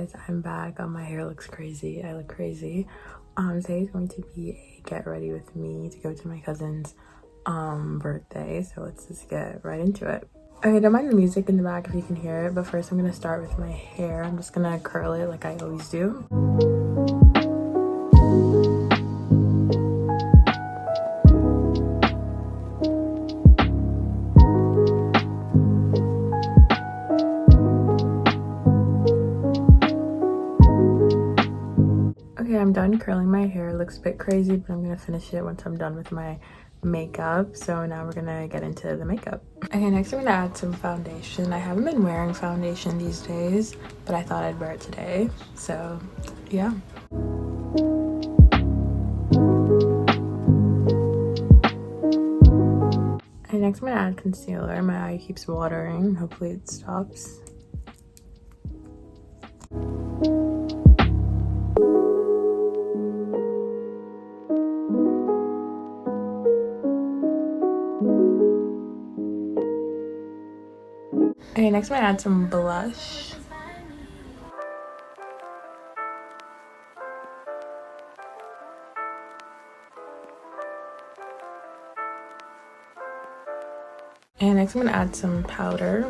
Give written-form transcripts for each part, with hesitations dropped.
guys, I'm back. My hair looks crazy. I look crazy. Today is going to be a get ready with me to go to my cousin's birthday, so let's just get right into it. Okay, don't mind the music in the back if you can hear it, but first I'm gonna start with my hair. I'm just gonna curl it like I always do. Okay, I'm done curling my hair. It looks a bit crazy, but I'm gonna finish it once I'm done with my makeup. So now we're gonna get into the makeup. Okay, next I'm gonna add some foundation. I haven't been wearing foundation these days, but I thought I'd wear it today. So yeah. And next I'm gonna add concealer. My eye keeps watering. Hopefully it stops. Okay, next I'm gonna add some blush. And next I'm gonna add some powder.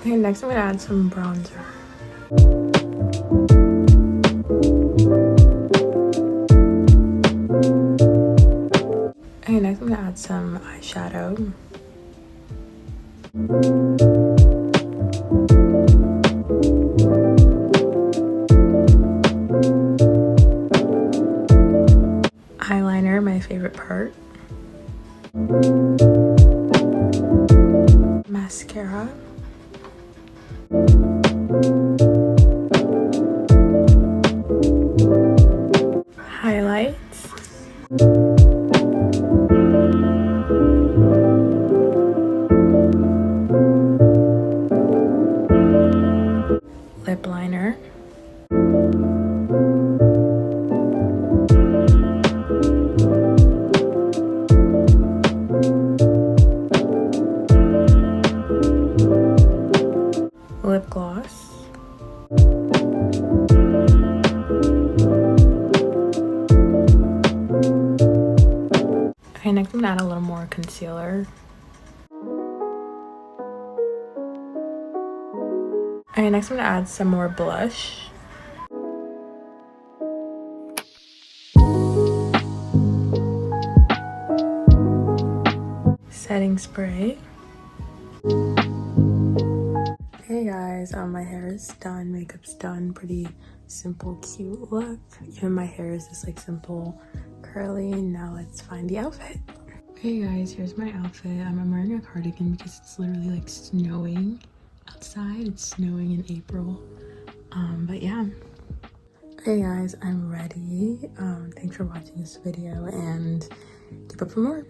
Okay, next I'm gonna add some bronzer. Okay, next I'm gonna add some eyeshadow. Eyeliner, my favorite part. Mascara. Highlights. Lip liner. Lip gloss. Okay, next I'm gonna add a little more concealer. Okay, next I'm gonna add some more blush. Setting spray. Hey guys, my hair is done, makeup's done. Pretty simple, cute look. Even my hair is just like simple, curly. Now let's find the outfit. Hey guys, here's my outfit. I'm wearing a cardigan because it's literally like snowing outside. It's snowing in April. But yeah. Okay guys, I'm ready. Thanks for watching this video and keep up for more.